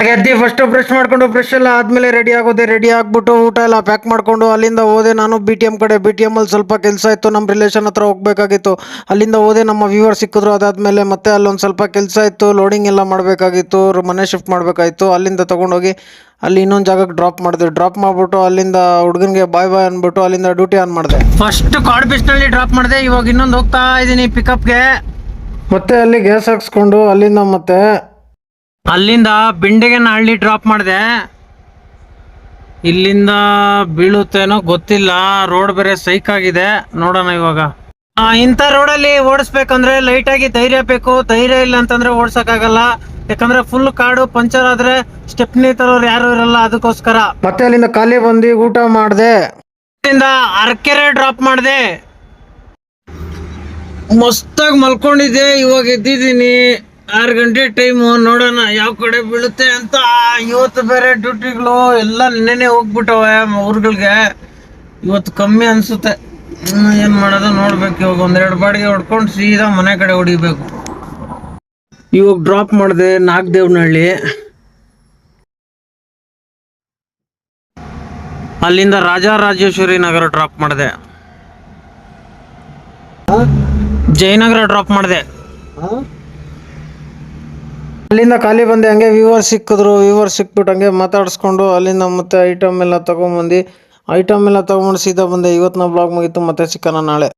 ಎದ್ದಿ first brush ಮಾಡ್ಕೊಂಡು brush ಎಲ್ಲ ಆದಮೇಲೆ ರೆಡಿ ಆಗೋದೆ. ರೆಡಿ ಆಗಿಬಿಟ್ಟು ಊಟ ಎಲ್ಲ ಪ್ಯಾಕ್ ಮಾಡಿಕೊಂಡು ಅಲ್ಲಿಂದ ಹೋದೆ ನಾನು BTM ಕಡೆ. BTM ಅಲ್ಲಿ ಸ್ವಲ್ಪ ಕೆಲಸ ಇತ್ತು, ನಮ್ಮ ರಿಲೇಷನ್ ಹತ್ರ ಹೋಗ್ಬೇಕಾಗಿತ್ತು. ಅಲ್ಲಿಂದ ಹೋದೆ, ನಮ್ಮ ವ್ಯೂವರ್ ಸಿಕ್ಕಿದ್ರು. ಅದಾದಮೇಲೆ ಮತ್ತೆ ಅಲ್ಲೊಂದು ಸ್ವಲ್ಪ ಕೆಲಸ ಇತ್ತು, ಲೋಡಿಂಗ್ ಎಲ್ಲ ಮಾಡಬೇಕಾಗಿತ್ತು, ಮನೆ ಶಿಫ್ಟ್ ಮಾಡಬೇಕಾಗಿತ್ತು. ಅಲ್ಲಿಂದ ತೊಗೊಂಡೋಗಿ ಅಲ್ಲಿ ಇನ್ನೊಂದು ಜಾಗಕ್ಕೆ ಡ್ರಾಪ್ ಮಾಡಿದೆ. ಡ್ರಾಪ್ ಮಾಡಿಬಿಟ್ಟು ಅಲ್ಲಿಂದ ಹುಡುಗನಿಗೆ ಬಾಯ್ ಬಾಯ್ ಅಂದ್ಬಿಟ್ಟು ಅಲ್ಲಿಂದ ಡ್ಯೂಟಿ ಆನ್ ಮಾಡಿದೆ. ಫಸ್ಟ್ ಕಾಡ್ಬಿಸ್ನಲ್ಲಿ ಡ್ರಾಪ್ ಮಾಡಿದೆ. ಇವಾಗ ಇನ್ನೊಂದು ಹೋಗ್ತಾ ಇದ್ದೀನಿ ಪಿಕಪ್ಗೆ. ಮತ್ತೆ ಅಲ್ಲಿ ಗ್ಯಾಸ್ ಹಾಕ್ಸ್ಕೊಂಡು ಅಲ್ಲಿಂದ ಬಿಂಡಿಗೆನಹಳ್ಳಿ ಡ್ರಾಪ್ ಮಾಡಿದೆ. ಇಲ್ಲಿಂದ ಬೀಳುತ್ತೇನೋ ಗೊತ್ತಿಲ್ಲ, ರೋಡ್ ಬೇರೆ ಸೈಕ್ ಆಗಿದೆ. ನೋಡೋಣ ಇವಾಗ. ಇಂಥ ರೋಡಲ್ಲಿ ಓಡಿಸ್ಬೇಕಂದ್ರೆ ಲೈಟಾಗಿ ಧೈರ್ಯ ಬೇಕು. ಧೈರ್ಯ ಇಲ್ಲ ಅಂತಂದ್ರೆ ಓಡ್ಸಕ್ಕಾಗಲ್ಲ. ಯಾಕಂದ್ರೆ ಫುಲ್ ಕಾಡು, ಪಂಚರ್ ಆದ್ರೆ ಸ್ಟೆಪ್ನಿ ತರೋರು ಯಾರು ಇರಲ್ಲ. ಅದಕ್ಕೋಸ್ಕರ ಮತ್ತೆ ಅಲ್ಲಿಂದ ಖಾಲಿ ಬಂದು ಊಟ ಮಾಡಿದೆ. ಅಲ್ಲಿಂದ ಅರಕೆರೆ ಡ್ರಾಪ್ ಮಾಡಿದೆ. ಮಸ್ತಾಗಿ ಮಲ್ಕೊಂಡಿದ್ದೆ, ಇವಾಗ ಎದ್ದಿದ್ದೀನಿ. 6 ಗಂಟೆ ಟೈಮು. ನೋಡೋಣ ಯಾವ ಕಡೆ ಬೀಳುತ್ತೆ ಅಂತ. ಇವತ್ತು ಬೇರೆ ಡ್ಯೂಟಿಗಳು ಎಲ್ಲ ನಿನ್ನೆನೆ ಹೋಗ್ಬಿಟ್ಟವೆ ಊರುಗಳಿಗೆ. ಇವತ್ತು ಕಮ್ಮಿ ಅನ್ಸುತ್ತೆ. ಏನು ಮಾಡೋದು ನೋಡ್ಬೇಕು. ಇವಾಗ 1-2 ಬಾಡಿಗೆ ಹೊಡ್ಕೊಂಡು ಸೀದಾ ಮನೆ ಕಡೆ ಹೊಡಿಬೇಕು. ಇವಾಗ ಡ್ರಾಪ್ ಮಾಡಿದೆ ನಾಗದೇವನಹಳ್ಳಿ. ಅಲ್ಲಿಂದ ರಾಜರಾಜೇಶ್ವರಿ ನಗರ ಡ್ರಾಪ್ ಮಾಡಿದೆ. ಜಯನಗರ ಡ್ರಾಪ್ ಮಾಡಿದೆ. ಅಲ್ಲಿಂದ ಖಾಲಿ ಬಂದೆ. ಹಂಗೆ ವ್ಯೂವರ್ ಸಿಕ್ಕಿದ್ರು. ವ್ಯೂವರ್ ಸಿಕ್ಬಿಟ್ಟು ಹಂಗೆ ಮಾತಾಡಿಸ್ಕೊಂಡು ಅಲ್ಲಿಂದ ಮತ್ತೆ ಐಟಮ್ ಎಲ್ಲ ತೊಗೊಂಬಂದು ಸೀದಾ ಬಂದೆ. ಇವತ್ತಿನ ಬ್ಲಾಗ್ ಮುಗೀತು. ಮತ್ತೆ ಸಿಕ್ಕನ ನಾಳೆ.